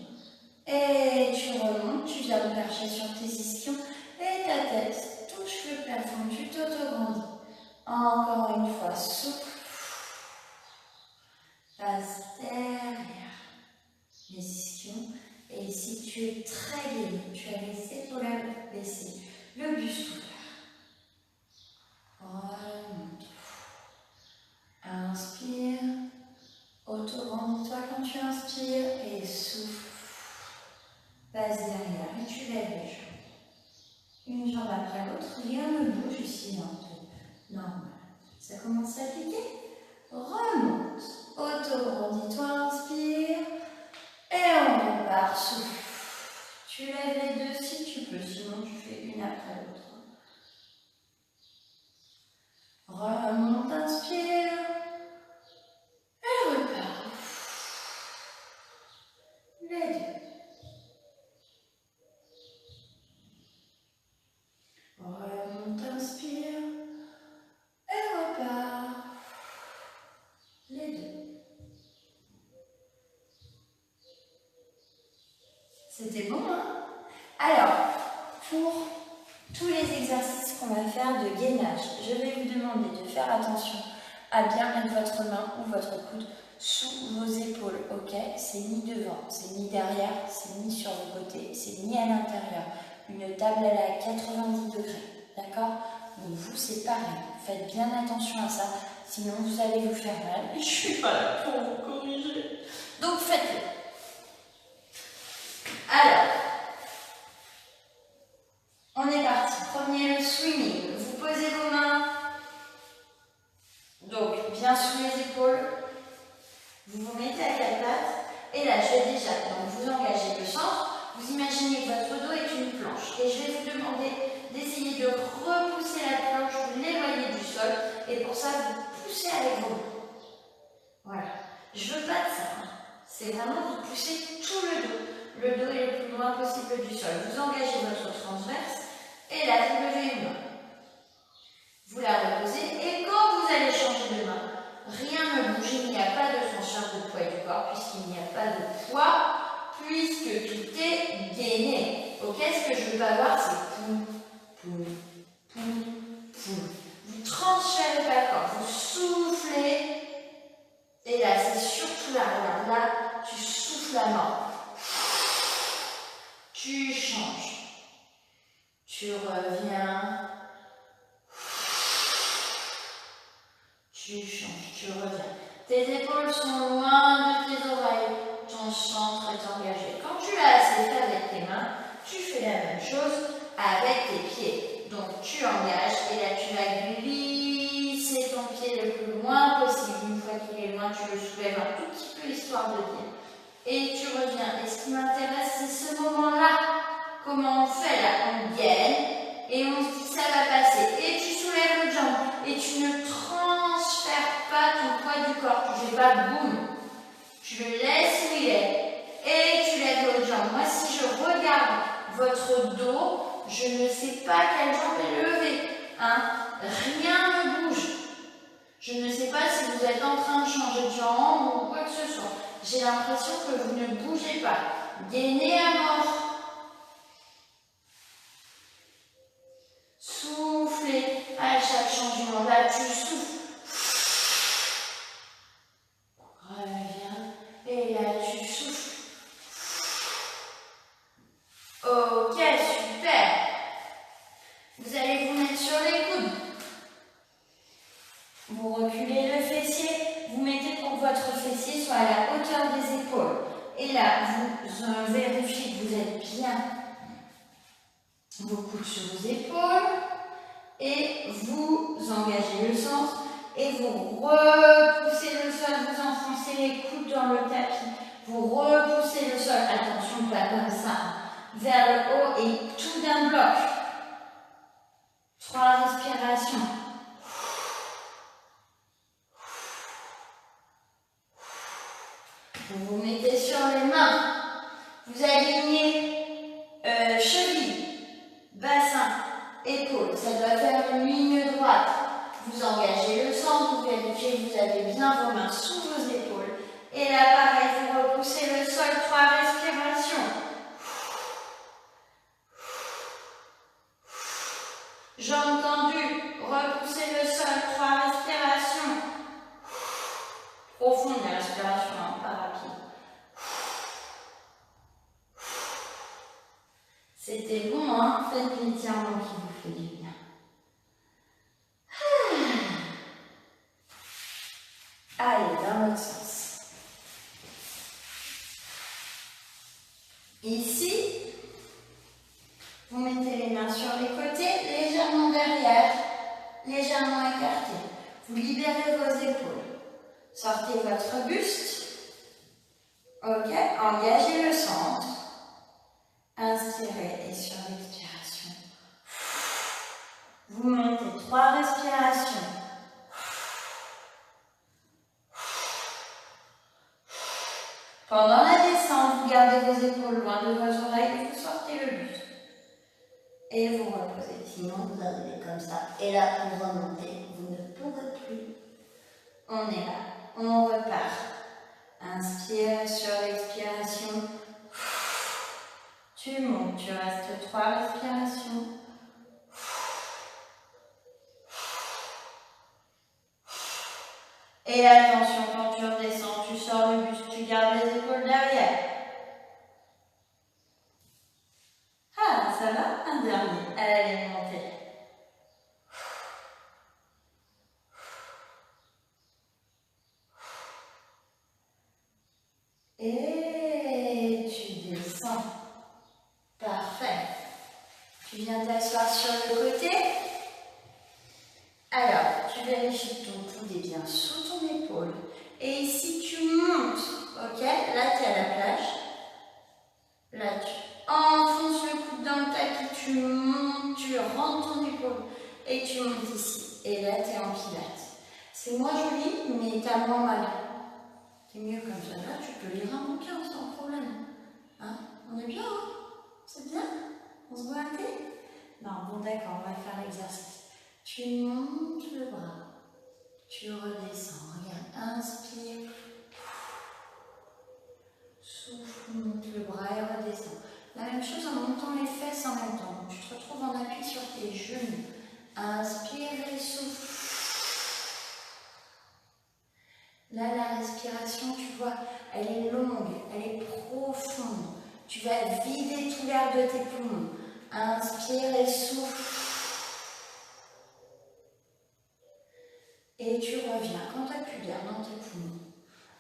A: Et tu remontes, tu viens de percher sur tes ischions et ta tête touche le plafond, tu t'auto-grandis. Encore une fois, souffle. Passe derrière les ischions. Et ici, tu es très gainé. Tu as les épaules baissées, le buste ouvert. Remonte. Inspire. Auto-grandis-toi quand tu inspires et souffle. Passe derrière et tu lèves les jambes. Une jambe après l'autre, rien ne bouge ici, normal. Ça commence à piquer. Remonte. Auto-grandis-toi, inspire. Et on repart, souffle. Tu lèves les deux si tu peux, sinon tu fais une après l'autre. Remonte, inspire. Et repart. Les deux. Remonte, inspire. Et repart. Les deux. C'était bon, hein? Alors, pour tous les exercices qu'on va faire de gainage, je vais vous demander de faire attention à bien mettre votre main ou votre coude sous vos épaules, ok? C'est ni devant, c'est ni derrière, c'est ni sur le côté, c'est ni à l'intérieur. Une table, elle est à 90 degrés, d'accord? Donc vous, c'est pareil. Faites bien attention à ça, sinon vous allez vous faire mal. Et je suis pas là pour vous corriger. Donc faites-le. Alors, on est parti. Premier, le swimming. Vous posez vos mains, donc bien sous les épaules. Vous vous mettez à quatre pattes. Et là, je vais déjà, donc vous engagez le centre. Vous imaginez que votre dos est une planche. Et je vais vous demander d'essayer de repousser la planche, vous l'éloigner du sol. Et pour ça, vous poussez avec vos mains. Voilà. Je ne veux pas de ça. Hein. C'est vraiment vous poussez tout le dos. Le dos est le plus loin possible du sol. Vous engagez votre transverse. Et là, vous levez une main. Vous la reposez. Et quand vous allez changer de main, rien ne bouge. Il n'y a pas de transfert de poids du corps, puisqu'il n'y a pas de poids, puisque tout est gainé. Ok, ce que je veux pas voir, c'est poum. Vous transférez pas le corps. Vous soufflez. Et là, c'est surtout là. Regarde, là, tu souffles la mort. Tu changes. Tu reviens Tu changes, tu reviens. Tes épaules sont loin de tes oreilles. Ton centre est engagé. Quand tu l'as assez fait avec tes mains, tu fais la même chose avec tes pieds. Donc tu engages et là tu vas glisser ton pied le plus loin possible. Une fois qu'il est loin, tu le soulèves un tout petit peu histoire de dire. Et tu reviens. Et ce qui m'intéresse, c'est ce moment-là. Comment on fait là? On gaine et on se dit ça va passer. Et tu soulèves l'autre jambe. Et tu ne transfères pas ton poids du corps. Tu ne fais pas boum. Tu le laisses où il est. Et tu lèves l'autre jambe. Moi, si je regarde votre dos, je ne sais pas quelle jambe est levée. Hein? Rien ne bouge. Je ne sais pas si vous êtes en train de changer de jambe ou quoi que ce soit. J'ai l'impression que vous ne bougez pas. Gainez à mort. Soufflez à chaque changement. Là, tu souffles. Reviens. Et là, tu souffles. Ok, super. Vous allez vous mettre sur les coudes. Vous reculez le fessier. Vous mettez pour que votre fessier soit à la hauteur des épaules. Et là, vous vérifiez que vous êtes bien. Vos coudes sur vos épaules. Et vous engagez le centre. Et vous repoussez le sol. Vous enfoncez les coudes dans le tapis. Vous repoussez le sol. Attention, pas comme ça. Vers le haut et tout d'un bloc. 3 respirations. Vous vous mettez sur les mains. Vous alignez cheville, bassin, épaules. Ça doit faire une ligne droite. Vous engagez le centre. Vous vérifiez que vous avez bien vos mains sous vos épaules. Et là, pareil, vous repoussez le sol. 3 respirations. Jambes tendues. Repoussez le sol. 3 respirations. Profonde la respiration, hein, pas rapide. C'était bon, hein? Faites l'étirement qui vous fait du bien. Allez, dans l'autre sens. Ici, vous mettez les mains sur les côtés, légèrement derrière, légèrement écartés. Vous libérez vos épaules. Sortez votre buste. Ok, engagez le centre. Inspirez et sur l'expiration, vous montez 3 respirations. Pendant la descente, vous gardez vos épaules loin de vos oreilles et vous sortez le buste. Et vous reposez. Sinon, vous arrivez comme ça. Et là, vous remontez. Vous ne pourrez plus. On est là. On repart. Inspire sur l'expiration. Tu montes. Tu restes 3 respirations. Et attention, quand tu redescends, tu sors le buste, tu gardes les épaules derrière. Ah, ça va? Un dernier. Allez, montez. Et tu descends. Parfait. Tu viens t'asseoir sur le côté. Alors, tu vérifies que ton coude est bien sous ton épaule. Et ici, tu montes. Ok? Là, tu es à la plage. Là, tu enfonces le coude dans le tapis. Tu montes, tu rentres ton épaule. Et tu montes ici. Et là, tu es en pilates. C'est moins joli, mais tu as moins mal. C'est mieux comme ça. Là, tu peux lire un bouquin sans problème. Hein? On est bien, hein? C'est bien? On se voit un thé? Non, bon, d'accord, on va faire l'exercice. Tu montes le bras. Tu redescends. Regarde, inspire. Souffle, monte le bras et redescends. La même chose en montant les fesses en même temps. Tu te retrouves en appui sur tes genoux. Inspire et souffle. Là, la respiration, tu vois, elle est longue, elle est profonde. Tu vas vider tout l'air de tes poumons. Inspire et souffle. Et tu reviens quand tu n'as plus d'air dans tes poumons.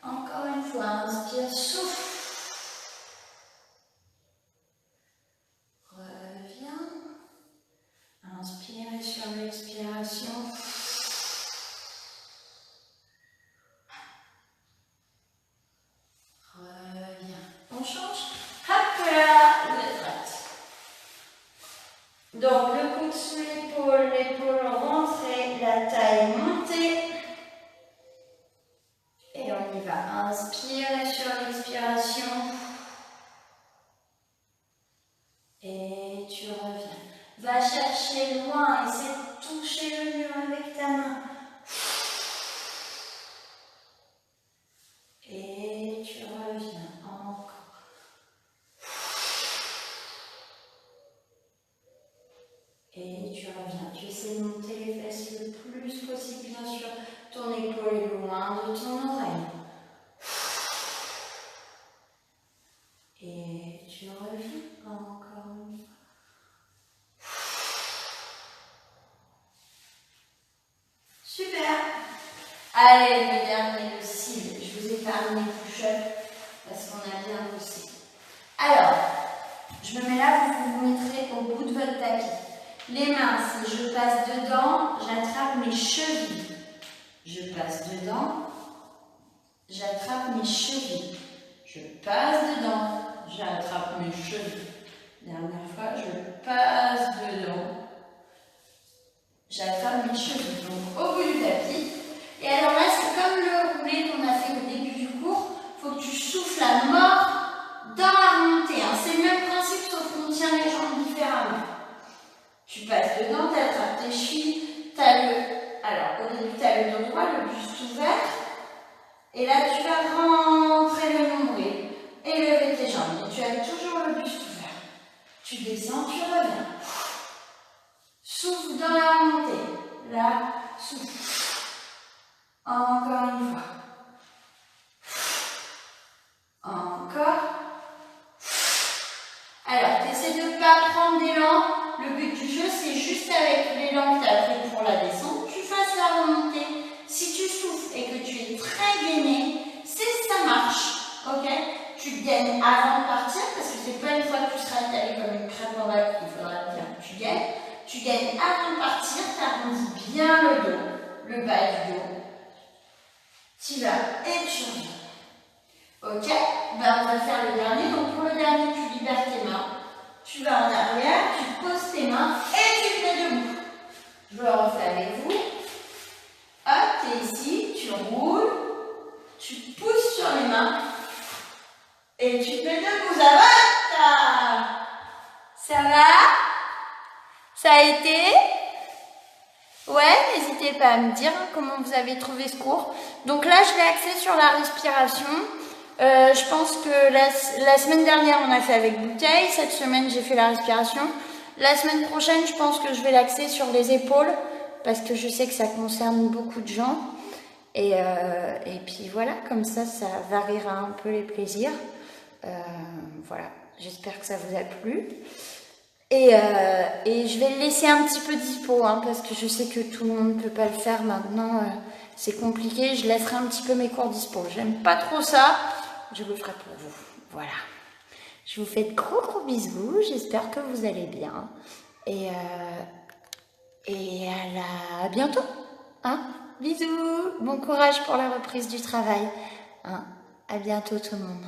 A: Encore une fois, inspire, souffle. Reviens. Inspire sur l'expiration. Reviens. On change. Hop là, vous êtes prête. Donc le coude sous l'épaule rentrée, la taille montée. Et on y va. Inspire sur l'expiration. Et tu reviens. Va chercher loin, essaie de toucher le mur avec ta main. Et tu reviens encore. Et tu reviens. Tu essaies de monter les fesses le plus possible, bien sûr. Ton épaule est loin de ton oreille. Et tu reviens encore une fois. Super. Allez, le dernier, le cil. Je vous épargne les push-ups parce qu'on a bien bossé. Alors, je me mets là, vous vous mettrez au bout de votre tapis. Les mains, si je passe dedans, j'attrape mes chevilles. Je passe dedans, j'attrape mes chevilles. Je passe dedans, j'attrape mes chevilles. Dernière fois, je passe dedans, j'attrape mes chevilles. Donc au bout du tapis. Et alors là, c'est comme le roulé qu'on a fait au début du cours. Il faut que tu souffles à mort dans la remontée. Hein. C'est le même principe, sauf qu'on tient les jambes différemment. Tu passes dedans, tu attrapes tes chevilles, tu as le... Alors, au début, tu as le dos droit, le buste ouvert. Et là, tu vas rentrer le nombril, élever tes jambes. Et tu as toujours le buste ouvert. Tu descends, tu reviens. Souffle dans la remontée. Là, souffle. Encore une fois. Encore. Alors, tu essaies de ne pas prendre d'élan. Le but du jeu, c'est juste avec l'élan que tu as pris pour la descente, tu fasses la remontée. Si tu souffles et que tu es très gainé, ça marche. Ok? Tu gagnes avant de partir, parce que c'est pas une fois que tu seras étalé comme une crêpe en vague qu'il faudra dire que tu gagnes. Tu gagnes avant de partir, tu arrondis bien le dos, le bas du dos. Tu vas et tu reviens. Ok? Ben, on va faire le dernier. Donc pour le dernier, tu libères tes mains. Tu vas en arrière, tu poses tes mains et tu te mets debout. Je le refais avec vous. Hop, tu es ici, tu roules, tu pousses sur les mains et tu te mets debout. Ça va? Ça va? Ça a été? Ouais, n'hésitez pas à me dire comment vous avez trouvé ce cours. Donc là, je l'ai axé sur la respiration. Je pense que la semaine dernière, on a fait avec bouteille. Cette semaine, j'ai fait la respiration. La semaine prochaine, je pense que je vais l'axer sur les épaules parce que je sais que ça concerne beaucoup de gens. Et puis voilà, comme ça variera un peu les plaisirs. Voilà, j'espère que ça vous a plu. Et je vais le laisser un petit peu d'hypo, hein, parce que je sais que tout le monde ne peut pas le faire maintenant. C'est compliqué, je laisserai un petit peu mes cours d'hypo. J'aime pas trop ça, je le ferai pour vous. Voilà. Je vous fais de gros bisous, j'espère que vous allez bien. Et à bientôt. Hein, bisous, bon courage pour la reprise du travail. Hein, à bientôt tout le monde.